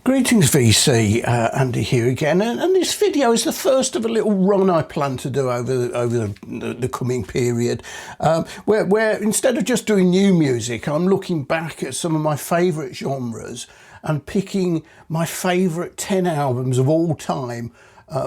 Greetings VC, Andy here again, and this video is the first of a little run I plan to do over the coming period, where instead of just doing new music, I'm looking back at some of my favourite genres and picking my favourite 10 albums of all time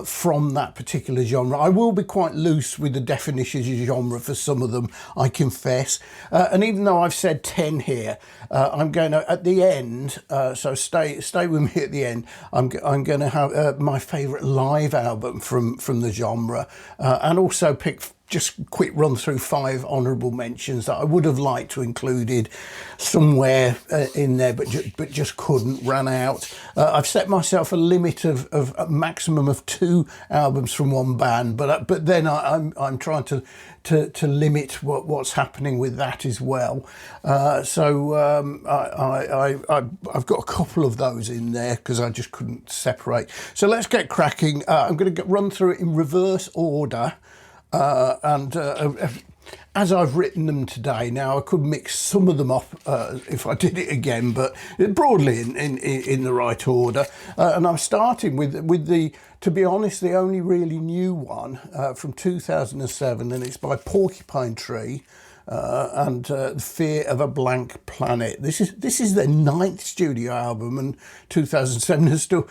from that particular genre. I will be quite loose with the definitions of genre for some of them, I confess. And even though I've said 10 here, I'm going to, at the end, so stay with me at the end, I'm going to have my favourite live album from the genre, and also pick just a quick run through 5 honourable mentions that I would have liked to included somewhere in there, but just couldn't, ran out. I've set myself a limit of a maximum of 2 albums from one band, but then I'm trying to limit what's happening with that as well. So I've got a couple of those in there because I just couldn't separate. So let's get cracking. I'm going to run through it in reverse order. As I've written them today, now I could mix some of them up if I did it again, but broadly in the right order. And I'm starting with the, to be honest, the only really new one from 2007, and it's by Porcupine Tree. And Fear of a Blank Planet. This is their 9th studio album, and 2007 is still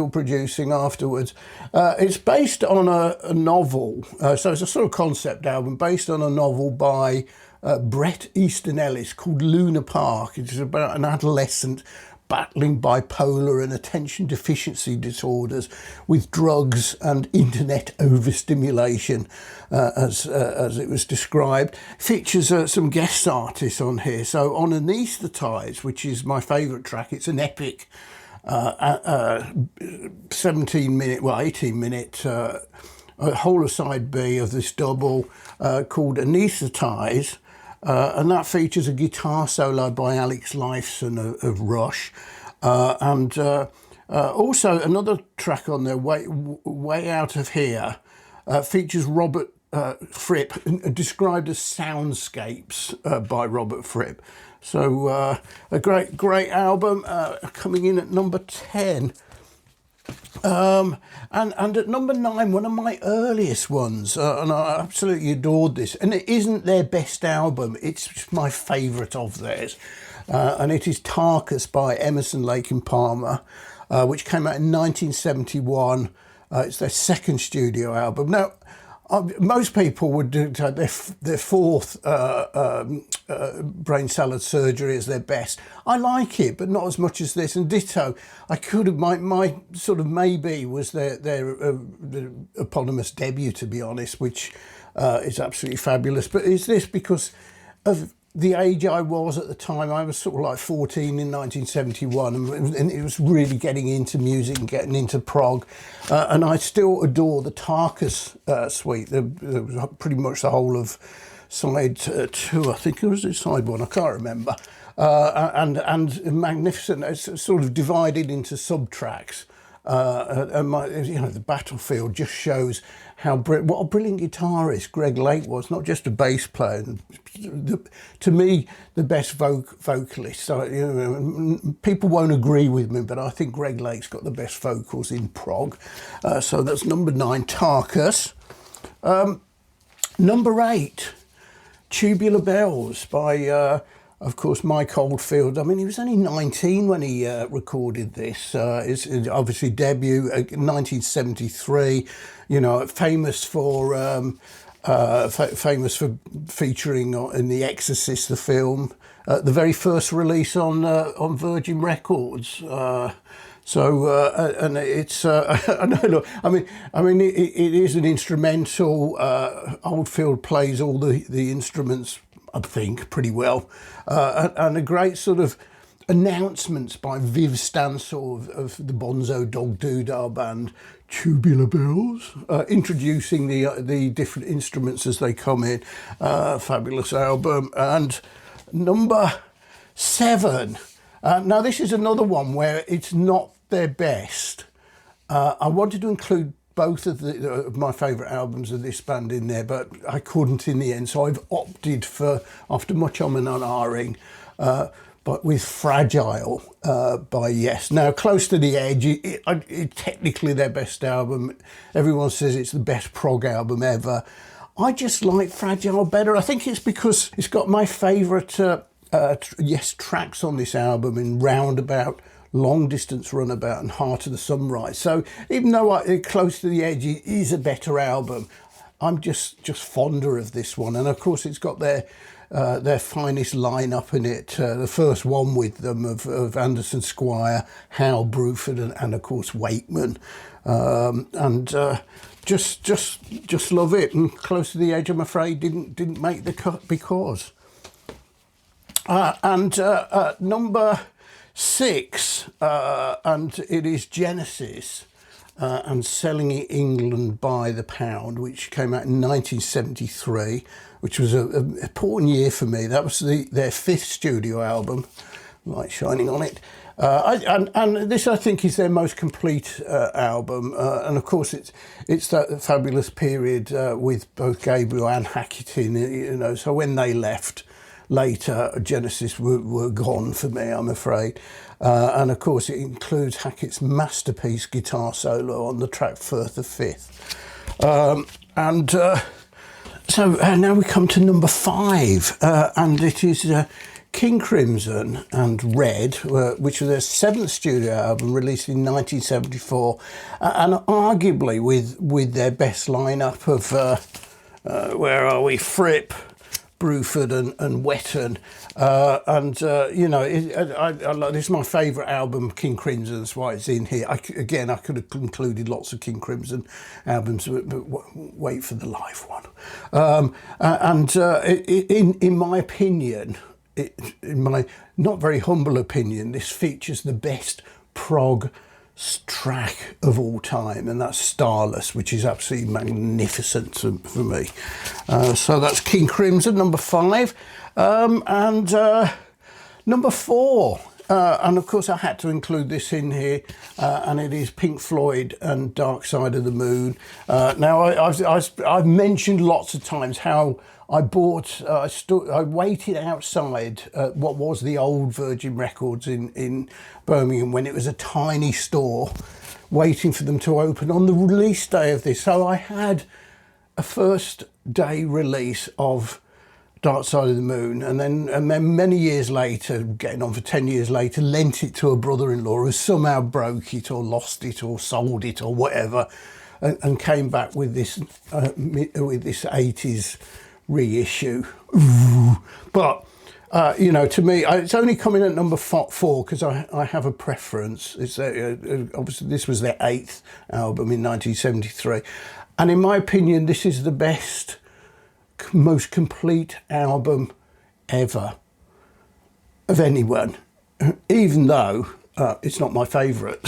producing afterwards. It's based on a novel, so it's a sort of concept album based on a novel by Bret Easton Ellis called Luna Park. It's about an adolescent battling bipolar and attention deficiency disorders with drugs and internet overstimulation, as it was described. Features some guest artists on here. So on Anaesthetize, which is my favourite track, it's an epic 18-minute whole of side B of this double called Anaesthetize. And that features a guitar solo by Alex Lifeson of Rush, and also another track on there, Way Out of Here, features Robert Fripp, described as soundscapes by Robert Fripp. So a great album, coming in at number 10. And at number 9, one of my earliest ones, and I absolutely adored this, and it isn't their best album, it's my favourite of theirs, and it is Tarkus by Emerson, Lake and Palmer, which came out in 1971. It's their 2nd studio album. Now, most people would do their 4th brain salad surgery as their best. I like it, but not as much as this. And ditto, I could have, my sort of maybe was their eponymous debut, to be honest, which is absolutely fabulous. But is this because of the age I was at the time? I was sort of like 14 in 1971, and it was really getting into music and getting into prog. And I still adore the Tarkus suite. Pretty much the whole of side 2, I think, or was it side 1? I can't remember. And magnificent. It's sort of divided into sub-tracks. And the Battlefield just shows what a brilliant guitarist Greg Lake was, not just a bass player. To me, the best vocalist. So, people won't agree with me, but I think Greg Lake's got the best vocals in prog. So that's number 9, Tarkus. Number 8, Tubular Bells by of course, Mike Oldfield. I mean, he was only 19 when he recorded this. It's obviously debut 1973. Famous for featuring in The Exorcist, the film, the very first release on Virgin Records. And it's I know. Look, I mean, it is an instrumental. Oldfield plays all the instruments, I think, pretty well, and a great sort of announcements by Viv Stansel of the Bonzo Dog Doodah band Tubular Bells, introducing the different instruments as they come in. Fabulous album. And number 7. Now this is another one where it's not their best. I wanted to include both of my favourite albums of this band in there, but I couldn't in the end, so I've opted for, after much and ahhing, but with Fragile by Yes. Now, Close to the Edge, it's technically their best album. Everyone says it's the best prog album ever. I just like Fragile better. I think it's because it's got my favourite Yes tracks on this album in Roundabout, Long Distance Runabout and Heart of the Sunrise. So even though Close to the Edge is a better album, I'm just fonder of this one. And of course it's got their finest lineup in it. The first one with them of Anderson Squire, Hal Bruford and of course Wakeman. Just love it. And Close to the Edge, I'm afraid, didn't make the cut because. Number 6, and it is Genesis and Selling in England by the Pound, which came out in 1973, which was an important year for me. That was their 5th studio album, light shining on it. And this, I think, is their most complete album. And of course, it's that fabulous period with both Gabriel and Hackett in it, you know. So when they left later, Genesis were gone for me, I'm afraid. And of course, it includes Hackett's masterpiece guitar solo on the track Firth of Fifth. So now we come to number 5, and it is King Crimson and Red, which was their 7th studio album released in 1974, and arguably with their best lineup of where are we, Fripp, Bruford and Wetton, you know, this is my favourite album, King Crimson. That's why it's in here. I could have included lots of King Crimson albums, but wait for the live one. In my opinion, in my not very humble opinion, this features the best prog track of all time, and that's Starless, which is absolutely magnificent for me. So that's King Crimson, number 5. Number 4, and of course I had to include this in here, and it is Pink Floyd and Dark Side of the Moon. Now I've mentioned lots of times how I waited outside what was the old Virgin Records in Birmingham when it was a tiny store, waiting for them to open on the release day of this. So I had a first day release of Dark Side of the Moon, and then many years later, getting on for 10 years later, lent it to a brother-in-law who somehow broke it or lost it or sold it or whatever, and came back with this 80s reissue. But you know, to me, it's only coming at number 4 because I have a preference. It's obviously this was their 8th album in 1973, and in my opinion, this is the best, most complete album ever of anyone, even though it's not my favourite.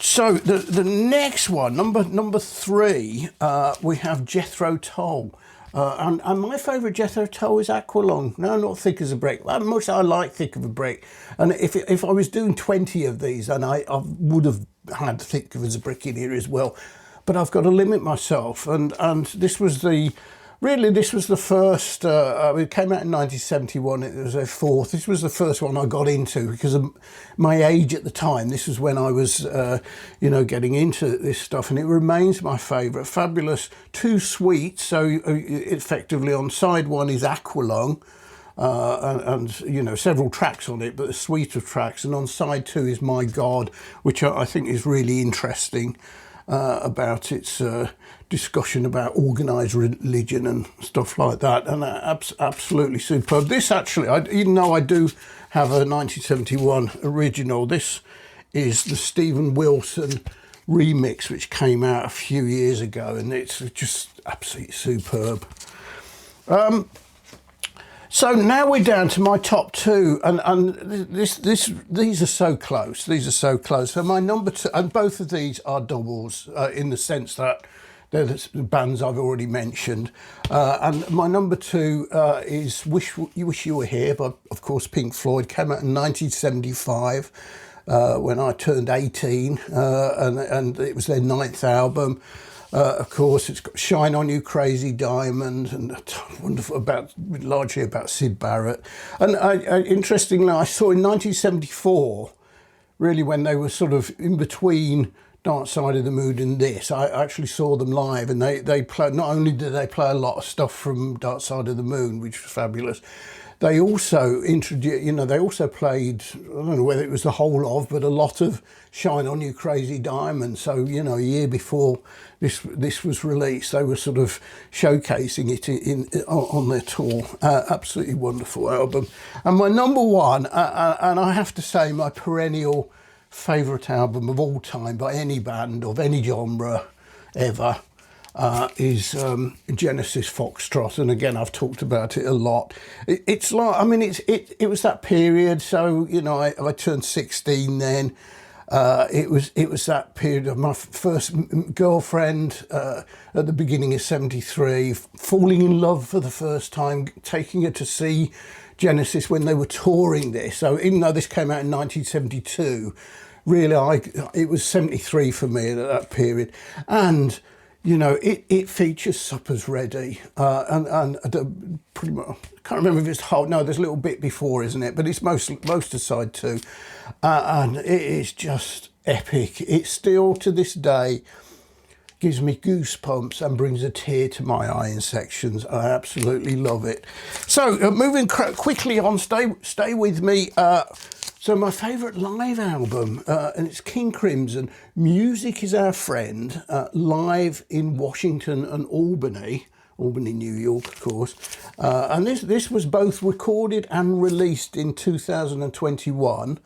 So the next one, number 3, we have Jethro Tull. And my favourite Jethro Tull is Aqualung. No, not Thick as a Brick. That much I like Thick of a Brick. And if I was doing 20 of these, then I would have had Thick as a Brick in here as well. But I've got to limit myself. And this was the first, it came out in 1971, it was their 4th. This was the first one I got into because of my age at the time. This was when I was, you know, getting into this stuff, and it remains my favourite. Fabulous, 2 suites, so effectively on side 1 is Aqualung, and you know, several tracks on it, but a suite of tracks, and on side 2 is My God, which I think is really interesting. About its discussion about organised religion and stuff like that, and absolutely superb. This actually, even though I do have a 1971 original, this is the Stephen Wilson remix, which came out a few years ago, and it's just absolutely superb. So now we're down to my top 2, and these are so close. These are so close. So my number 2, and both of these are doubles in the sense that they're the bands I've already mentioned. And my number 2 is Wish You Were Here, but of course Pink Floyd, came out in 1975 when I turned 18, and it was their 9th album. Of course, it's got Shine On You Crazy Diamond, and wonderful, largely about Syd Barrett. And interestingly, I saw in 1974, really when they were sort of in between Dark Side of the Moon and this, I actually saw them live, and they play. Not only did they play a lot of stuff from Dark Side of the Moon, which was fabulous, they also introduced, they also played, I don't know whether it was the whole of, but a lot of Shine On You Crazy Diamond. So, a year before this was released, they were sort of showcasing it on their tour. Absolutely wonderful album. And my number one, and I have to say my perennial favourite album of all time by any band of any genre ever, is Genesis Foxtrot. And again, I've talked about it a lot. It's like, it was that period. So, I turned 16 then. It was that period of my first girlfriend at the beginning of 73, falling in love for the first time, taking her to see Genesis when they were touring this. So even though this came out in 1972, really, it was 73 for me at that period. And it features Supper's Ready, and pretty much, I can't remember if it's the whole, no, there's a little bit before, isn't it? But it's most of side 2, and it is just epic. It still, to this day, gives me goosebumps and brings a tear to my eye in sections. I absolutely love it. So, moving quickly on, stay with me. So my favourite live album, and it's King Crimson, Music Is Our Friend, live in Washington and Albany, New York, of course. And this was both recorded and released in 2021,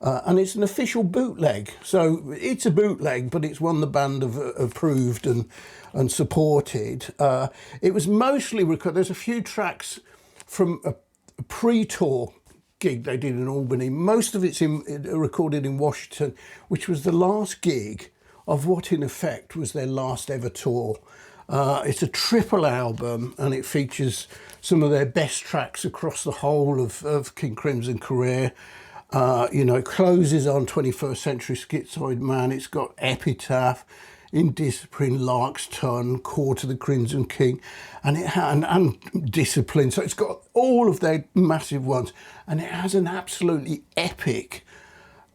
and it's an official bootleg. So it's a bootleg, but it's one the band have approved and supported. It was mostly recorded. There's a few tracks from a pre-tour gig they did in Albany. Most of it's recorded in Washington, which was the last gig of what in effect was their last ever tour. It's a triple album, and it features some of their best tracks across the whole of King Crimson career. It closes on 21st Century Schizoid Man. It's got Epitaph, Indiscipline, Lark's Ton, Court of the Crimson King, and Discipline. So it's got all of their massive ones, and it has an absolutely epic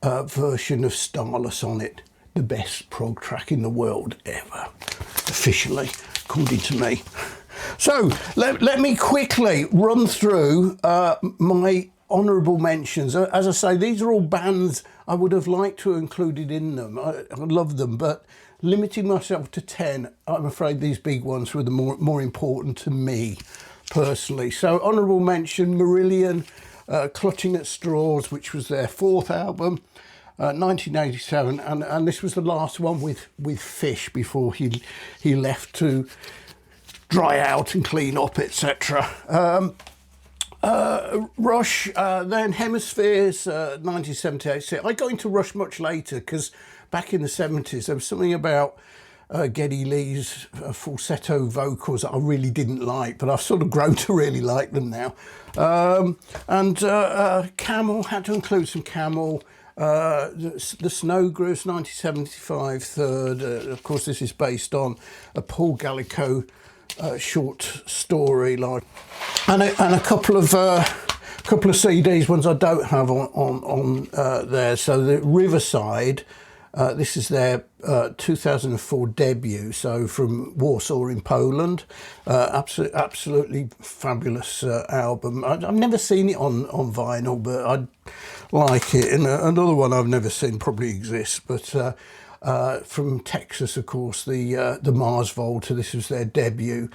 version of Starless on it. The best prog track in the world ever, officially, according to me. So let me quickly run through my honourable mentions. As I say, these are all bands I would have liked to have included in them. I love them, but limiting myself to 10, I'm afraid these big ones were the more important to me personally. So honourable mention, Marillion, Clutching at Straws, which was their 4th album, 1987, and this was the last one with Fish before he left to dry out and clean up, etc. Rush, then Hemispheres, 1978. So I got into Rush much later because back in the 70s there was something about Geddy Lee's falsetto vocals that I really didn't like, but I've sort of grown to really like them now. Camel, had to include some Camel. The Snowgirls, 1975, 3rd. Of course, this is based on a Paul Gallico short story, like, and a couple of CDs, ones I don't have on there. So the Riverside, this is their 2004 debut, so from Warsaw in Poland. Absolutely fabulous album. I've never seen it on vinyl, but I like it. And another one I've never seen probably exists, but from Texas, of course, the Mars Volta. This was their debut.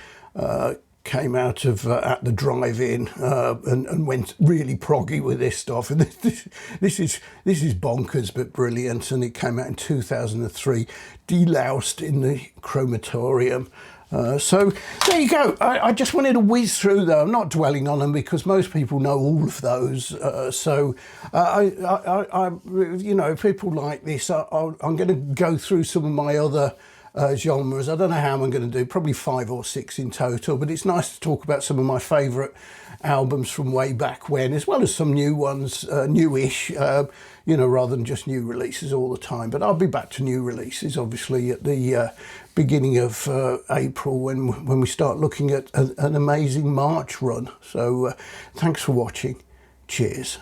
Came out of at the drive-in and went really proggy with this stuff. And this is bonkers but brilliant. And it came out in 2003, deloused in the Chromatorium. So there you go. I just wanted to whiz through them. I'm not dwelling on them because most people know all of those. If people like this, I'm going to go through some of my other genres. I don't know how I'm going to do, probably 5 or 6 in total, but it's nice to talk about some of my favourite albums from way back when, as well as some new ones, newish, you know, rather than just new releases all the time. But I'll be back to new releases, obviously, at the beginning of April when we start looking at an amazing March run. So thanks for watching. Cheers.